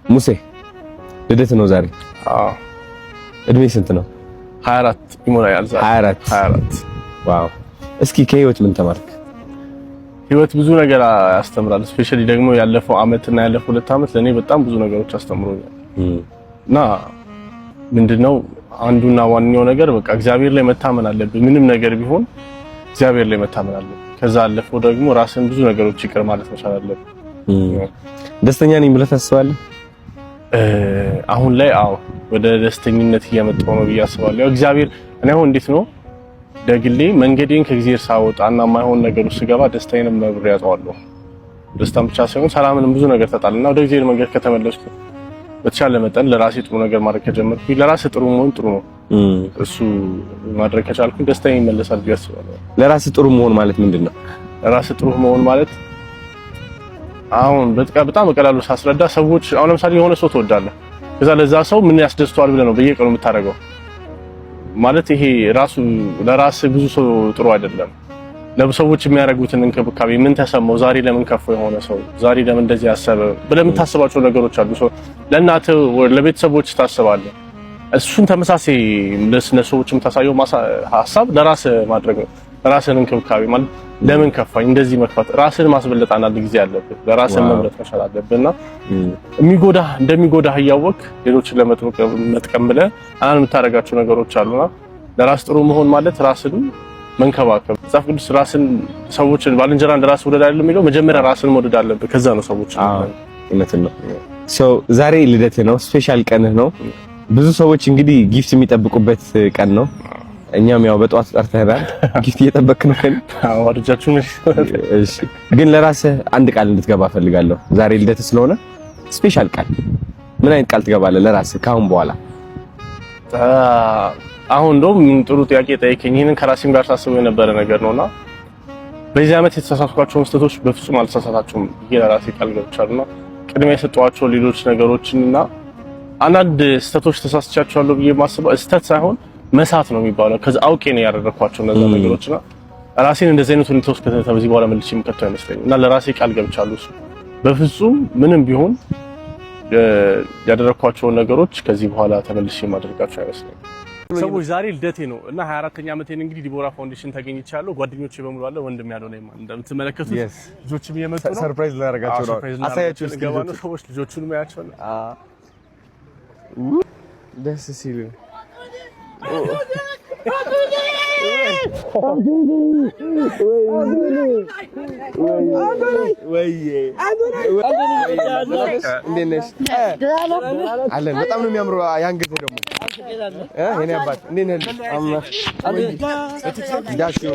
ሙሴ ልደት ነው ዛሬ? አዎ። እድሜ ስንት ነው? 24 ይሞላል ዛሬ። 24 ዋው። እስኪ ከህይወት ምን ተማርክ? ህይወት ብዙ ነገር ያስተምራል። ስፔሻሊ ደግሞ ያለፈው አመትና ያለፈው 2 አመት ለኔ በጣም ብዙ ነገሮች አስተምሮኛል። እና ምንድነው አንዱና ዋናው ነገር በቃ እግዚአብሔር ላይ መታመን አለብን። ምንም ነገር ቢሆን እግዚአብሔር ላይ መታመን አለብን። ከዛ አለፈው ደግሞ ራስን ብዙ ነገሮች ይቅር ማለት መቻል አለብን። ደስተኛ ነኝ ብለህ ታስባለህ? አሁን ላይ አዎ ወደ ደስተኝነት እየመጣሁ ነው ብዬ አስባለሁ። ያው እግዚአብሔር እኔ አሁን እንዴት ነው ደግሌ መንገዴን ከእግዚአብሔር ሳወጣና ማይሆን ነገር ውስጥ ገባ ደስታዬንም ነብሬ ያጣዋለሁ። ደስታም ብቻ ሳይሆን ሰላምንም ብዙ ነገር ተጣልና ወደ እግዚአብሔር መንገድ ከተመለስኩ በተቻለ መጠን ለራሴ ጥሩ ነገር ማድረግ ከጀመርኩ ለራሴ ጥሩ መሆን ጥሩ ነው። እሱ ማድረግ ከቻልኩ ደስታዬ ይመለሳል ብዬ አስባለሁ። ለራሴ ጥሩ መሆን ማለት ምንድነው? ለራሴ ጥሩ መሆን ማለት አሁን በጣም በቀላሉ ሳስረዳ ሰዎች አሁን ለምሳሌ የሆነ ሰው ትወዳለህ ከዛ ለዛ ሰው ምን ያስደስተዋል ብለህ ነው በየቀኑ የምታደርገው ማለት ይሄ ራሱ ለራስ ብዙ ሰው ጥሩ አይደለም። ለሰዎች የሚያደርጉትን እንክብካቤ ምን ተሰማው ዛሬ ለምን ከፍ የሆነ ሰው ዛሬ ለምን እንደዚህ ያሰበ ብለህ የምታስባቸው ነገሮች አሉ። ሰው ለእናትህ ወይ ለቤተሰቦች ታስባለህ። እሱን ተመሳሳይ ለሰዎች የምታሳየው ሐሳብ ለራስ ማድረግ ነው። ራስን እንክብካቤ ማለት ለምን ከፋኝ እንደዚህ መክፋት ራስን ማስበለጥ አንድ ጊዜ አለበት። ለራስን መምረጥ መቻል አለብህና እንደሚጎዳህ እያወቅህ ሌሎችን ለመጥቀም ብለህ አንተ የምታደርጋቸው ነገሮች አሉና ለራስ ጥሩ መሆን ማለት ራስን መንከባከብ። መጽሐፍ ቅዱስ ራስን ሰዎችን ባልንጀራ እንደራስ ወደድ አይደለም የሚለው መጀመሪያ ራስን መውደድ አለብህ። ከዛ ነው ሰዎች እውነት ነው። ዛሬ ልደትህ ነው፣ ስፔሻል ቀንህ ነው። ብዙ ሰዎች እንግዲህ ጊፍት የሚጠብቁበት ቀን ነው። እኛም ያው በጧት ጠርተናል ጊፍት እየጠበቅን ነው። አዎ ወደጃችሁ ነሽ። እሺ ግን ለራስህ አንድ ቃል እንድትገባ ፈልጋለሁ። ዛሬ ልደት ስለሆነ ስፔሻል ቃል ምን አይነት ቃል ትገባለህ ለራስህ ካሁን በኋላ? አሁን እንደውም ጥሩ ጥያቄ ጠይቀኝ። ይሄንን ከራሴም ጋር ሳስበው የነበረ ነገር ነውና በዚህ ዓመት የተሳሳትኳቸው ስህተቶች በፍጹም አልተሳሳታችሁም ብዬ ለራሴ ቃል ገብቻለሁና ቅድሚያ የሰጠኋቸው ሌሎች ነገሮችንና አንዳንድ ስህተቶች ተሳስቻቸዋለሁ ብዬ ማስበው ስህተት ሳይሆን መሳት ነው የሚባለው። ከዛ አውቄ ነው ያደረኳቸው እነዛ ነገሮችና ራሴን እንደዚህ አይነት ሁኔታ ውስጥ ከዚህ በኋላ መልሼ የምከተው አይመስለኝም እና ለራሴ ቃል ገብቻለሁ። እሱ በፍጹም ምንም ቢሆን ያደረኳቸው ነገሮች ከዚህ በኋላ ተመልሼ ማድረጋቸው አይመስለኝም። ሰዎች ዛሬ ልደቴ ነው እና 24ኛ ዓመቴን እንግዲህ ዲቦራ ፋውንዴሽን ተገኝቻለሁ። ጓደኞቼ በሙሉ አለ ወንድም ያለው ነው እንደምትመለከቱት ልጆችም እየመጡ ነው። ሰርፕራይዝ ላደርጋቸው ነው። አሳያችሁ እስኪ ሰዎች ልጆቹን ማያቸው ነው። ደስ ሲል አለን በጣም ነው የሚያምረው። ያንገት ደግሞ የኔ አባት እንዴት ነህ? ዳሽዮ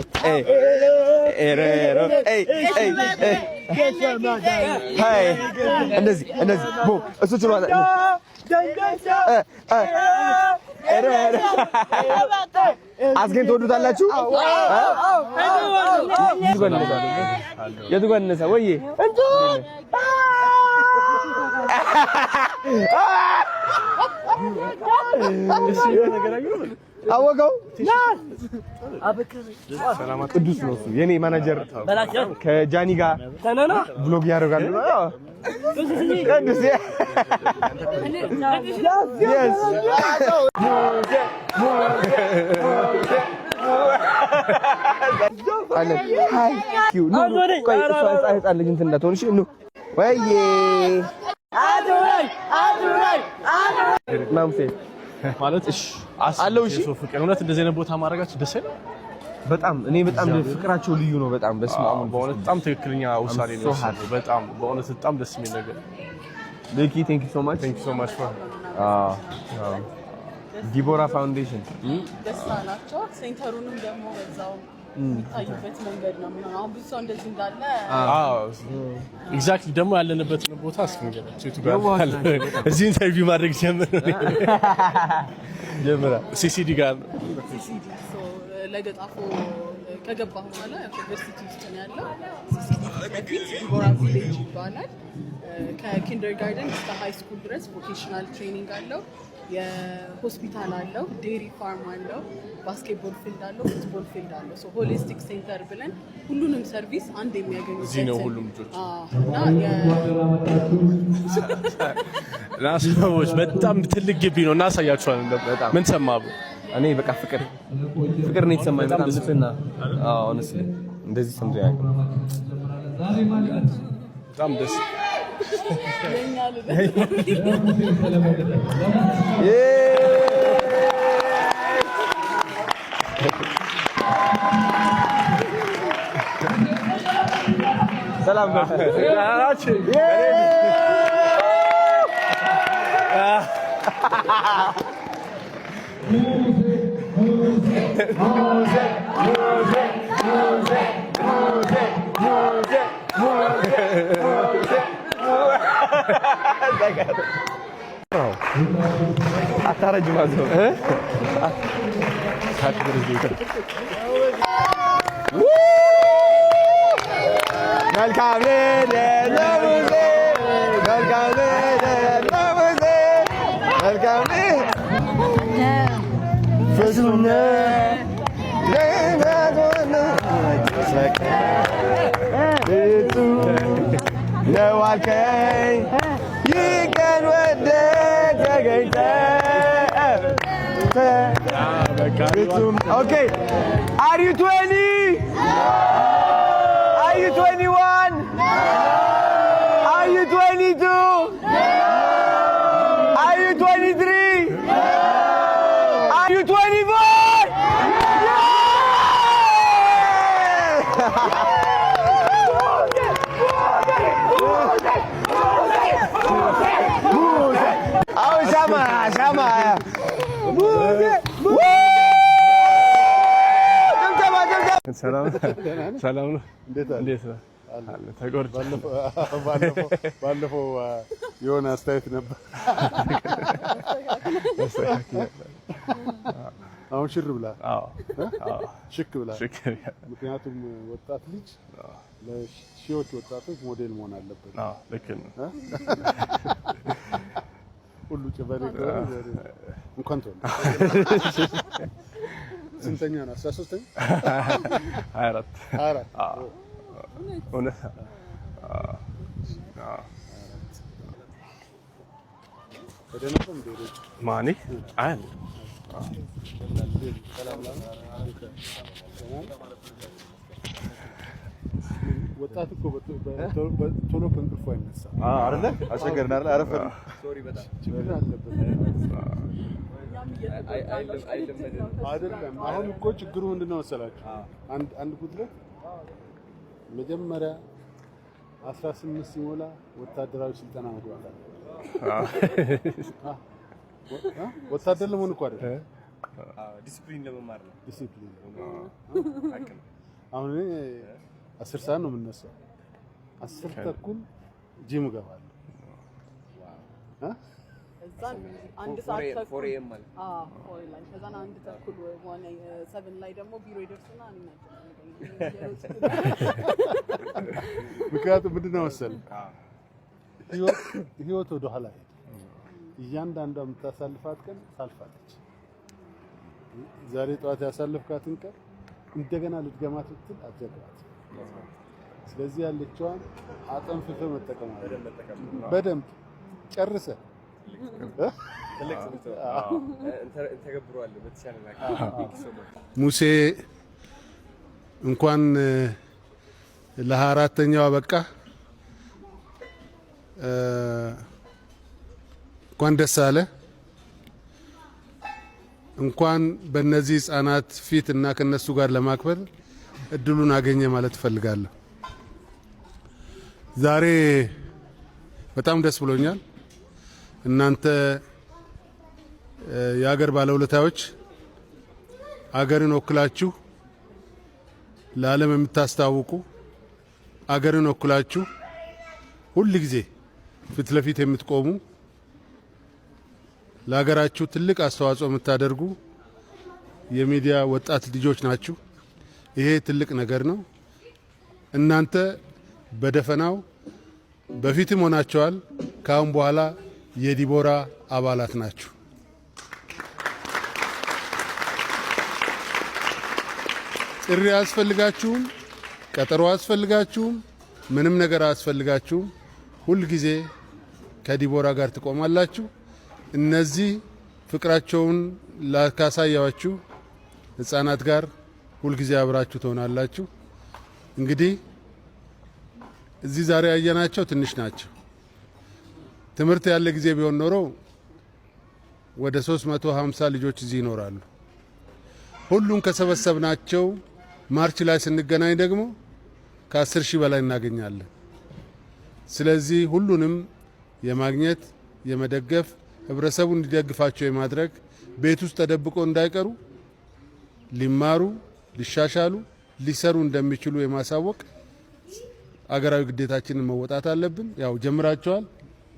ኤሬሮ እንደዚህ ቦ እሱ ችሏል። አስገን ትወዱታላችሁ? የቱ ጋር እንነሳ? ወይዬ አወቀው ቅዱስ ነው እሱ የኔ ማናጀር ከጃኒ ጋር ብሎግ ያደርጋሉ። ቅዱስ ማለት እሺ አለው። እሺ ፍቅር እውነት እንደዚህ አይነት ቦታ ማድረጋችሁ ደስ ይላል በጣም። እኔ በጣም ፍቅራቸው ልዩ ነው በጣም። በስማሙ በእውነት በጣም ትክክለኛ ውሳኔ ነው። በጣም በእውነት በጣም ደስ የሚል ነገር። ሌኪ ቴንክ ዩ ሶ ማች ፎር ዲቦራ ፋውንዴሽን ደስ አላቸው። ሴንተሩንም ደግሞ በዛው የሚታይበት መንገድ ነው የሚሆነው። አሁን ብዙ ሰው እንደዚህ እንዳለ ኤግዛክትሊ ደግሞ ያለንበት ቦታ እስኪንገባችሁ እዚህ ኢንተርቪው ማድረግ ጀምራ ሲሲዲ ጋር ሲሲዲ ለገጣፎ ከገባ በኋላ ዩኒቨርሲቲ ውስጥ ነው ያለው። ሲሲዲ ዲቦራ ቪሌጅ ይባላል። ከኪንደርጋርተን እስከ ሃይ ስኩል ድረስ ቮኬሽናል ትሬኒንግ አለው። የሆስፒታል አለው፣ ዴሪ ፋርም አለው፣ ባስኬትቦል ፊልድ አለው፣ ፉትቦል ፊልድ አለው። ሶ ሆሊስቲክ ሴንተር ብለን ሁሉንም ሰርቪስ አንድ የሚያገኙበት እዚህ ነው ሁሉም ልጆች እና ሰዎች በጣም ትልቅ ግቢ ነው እናሳያችኋለን። ምን ሰማሁ እኔ በቃ ፍቅር ነው የተሰማኝ በጣም ልስና ሆነስሊ እንደዚህ ሰምቶ ያውቃል። በጣም ደስ ሰላም አታረጅ ማለት ነው መልካም Okay, are you 20? Are you 21? Are you 22? Are you 23? Are you 24? Oh, sama. ሰላም ነው። እንዴት ነው? ባለፈው የሆነ አስተያየት ነበር። አሁን ሽር ብላ ሽክ ብላ። ምክንያቱም ወጣት ልጅ ለሺዎች ወጣቶች ሞዴል መሆን አለበት። ልክ ነው። ሁሉ ጭበሬ እንኳን ተወው። ስንተኛ ነው? 13ኛ 24 እውነት ማኔ አይ ወጣት እኮ ቶሎ ከእንቅልፉ አይነሳም አይደለ? አስቸገርን አይደል? አረፈ ሶሪ በጣም ችግር አለበት አይደለም። አሁን እኮ ችግሩ ምንድነው መሰላችሁ? አንድ ጉድለት መጀመሪያ 18 ሲሞላ ወታደራዊ ስልጠና መግባት አለ። ወታደር ለመሆን እኮ አይደል? ዲሲፕሊን ለመማር ነው። ዲሲፕሊን አሁን እኔ 10 ሰዓት ነው የምነሳው። 10 ተኩል ጂም እገባለሁ። እዛን አንድ ሰዓት ተኩል ማለት ላይ ከዛን አንድ ተኩል ሆነ 7 ላይ ደግሞ ቢሮ ይደርስና ምክንያቱም ምንድነው መሰለህ ህይወት ወደ ኋላ ሄደ። እያንዳንዷ የምታሳልፋት ቀን ታልፋለች። ዛሬ ጠዋት ያሳለፍካትን ቀን እንደገና ልትገማት ብትል አትዘግባት። ስለዚህ ያለችዋን አጠንፍፈህ መጠቀም በደንብ ጨርሰህ ሙሴ እንኳን ለ24ኛው በቃ እንኳን ደስ አለ። እንኳን በእነዚህ ህፃናት ፊት እና ከነሱ ጋር ለማክበር እድሉን አገኘ ማለት ፈልጋለሁ። ዛሬ በጣም ደስ ብሎኛል። እናንተ የሀገር ባለውለታዎች አገርን ወክላችሁ ለዓለም የምታስተዋውቁ አገርን ወክላችሁ ሁሉ ጊዜ ፊት ለፊት የምትቆሙ ለሀገራችሁ ትልቅ አስተዋጽኦ የምታደርጉ የሚዲያ ወጣት ልጆች ናችሁ። ይሄ ትልቅ ነገር ነው። እናንተ በደፈናው በፊትም ሆናችኋል። ካሁን በኋላ የዲቦራ አባላት ናችሁ። ጥሪ አያስፈልጋችሁም፣ ቀጠሮ አያስፈልጋችሁም፣ ምንም ነገር አያስፈልጋችሁም። ሁል ጊዜ ከዲቦራ ጋር ትቆማላችሁ። እነዚህ ፍቅራቸውን ካሳያችሁ ህፃናት ጋር ሁል ጊዜ አብራችሁ ትሆናላችሁ። እንግዲህ እዚህ ዛሬ ያየናቸው ትንሽ ናቸው። ትምህርት ያለ ጊዜ ቢሆን ኖሮ ወደ 350 ልጆች እዚህ ይኖራሉ። ሁሉን ከሰበሰብናቸው ማርች ላይ ስንገናኝ ደግሞ ከ10 ሺህ በላይ እናገኛለን። ስለዚህ ሁሉንም የማግኘት የመደገፍ ህብረተሰቡ እንዲደግፋቸው የማድረግ ቤት ውስጥ ተደብቆ እንዳይቀሩ ሊማሩ ሊሻሻሉ ሊሰሩ እንደሚችሉ የማሳወቅ አገራዊ ግዴታችንን መወጣት አለብን። ያው ጀምራቸዋል።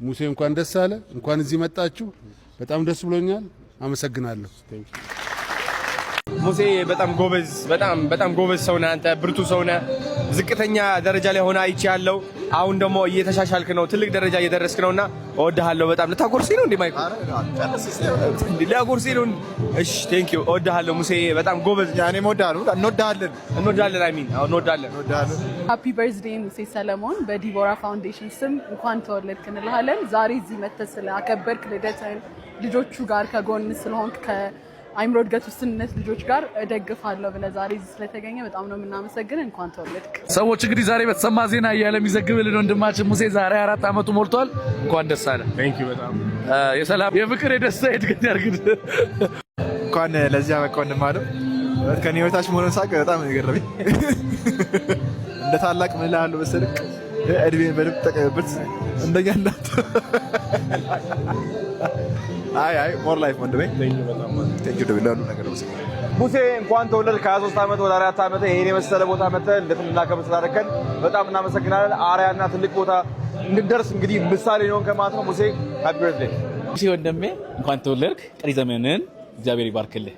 ሙሴ እንኳን ደስ አለ፣ እንኳን እዚህ መጣችሁ። በጣም ደስ ብሎኛል። አመሰግናለሁ። ሙሴ በጣም ጎበዝ ሰው ነህ አንተ፣ ብርቱ ሰው ነህ። ዝቅተኛ ደረጃ ላይ ሆነ አይቼ ያለው አሁን ደግሞ እየተሻሻልክ ነው፣ ትልቅ ደረጃ እየደረስክ ነውና እወድሃለሁ በጣም። ልታጎርሲ ነው እንዴ ማይክ? ልታጎርሲ ነው? እሺ ቴንክ ዩ። እወድሃለሁ ሙሴ፣ በጣም ጎበዝ። እኔም እወድሃለሁ። እንወዳለን። አይ ሚን እንወዳለን። ሃፒ በርዝዴይ ሙሴ ሰለሞን። በዲቦራ ፋውንዴሽን ስም እንኳን ተወለድክ እንልሃለን። ዛሬ እዚህ መተህ ስላከበርክ ልደትህን ልጆቹ ጋር ከጎን ስለሆንክ አይምሮ እድገት ውስንነት ልጆች ጋር እደግፋለሁ ብለህ ዛሬ እዚህ ስለተገኘ በጣም ነው የምናመሰግን። እንኳን ተወለድክ። ሰዎች እንግዲህ ዛሬ በተሰማ ዜና እያለ የሚዘግብልን ወንድማችን ሙሴ ዛሬ 4 ዓመቱ ሞልቷል። እንኳን ደስ አለ። ቴንክ ዩ በጣም የሰላም የፍቅር የደስታ የእድገት ያርግድ። እንኳን ለዚያ በቃ ወንድማለም ከኔ ህይወታች መሆኑን ሳቅ በጣም ነው የገረመኝ። እንደ ታላቅ ምን እልሃለሁ መሰለህ እድሜን በደንብ ተጠቀምበት እንደኛ እናት። አይ ሞር ላይፍ ወንድሜ ቴንክ ዩ ለሁሉ ነገር ነው። ሙሴ እንኳን ተወለድክ። ከ23 ዓመት ወደ 4 ዓመት ይሄን የመሰለ ቦታ መተህ እንድናከብር ስላደረከን በጣም እናመሰግናለን። አርያና ትልቅ ቦታ እንድንደርስ እንግዲህ ምሳሌ ነው ከማለት ነው። ሙሴ ሃፒ በርዝዴይ። ሙሴ ወንድሜ እንኳን ተወለድክ። ቀሪ ዘመንን እግዚአብሔር ይባርክልህ።